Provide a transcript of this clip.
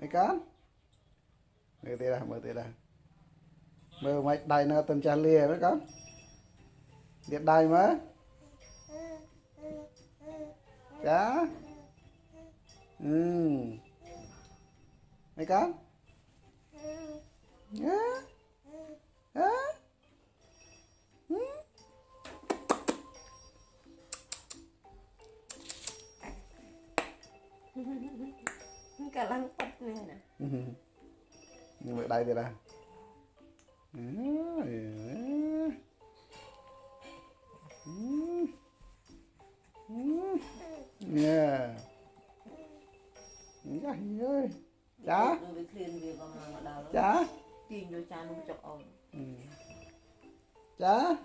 con mở tiền ra mở mày đài nào tuần trà lìa mấy con điện đài mà chá mấy con á á cả lăng tật này nè nhưng mà đây thì ra yeah ơi chá chá tiền vô cha nó chọc ồn chá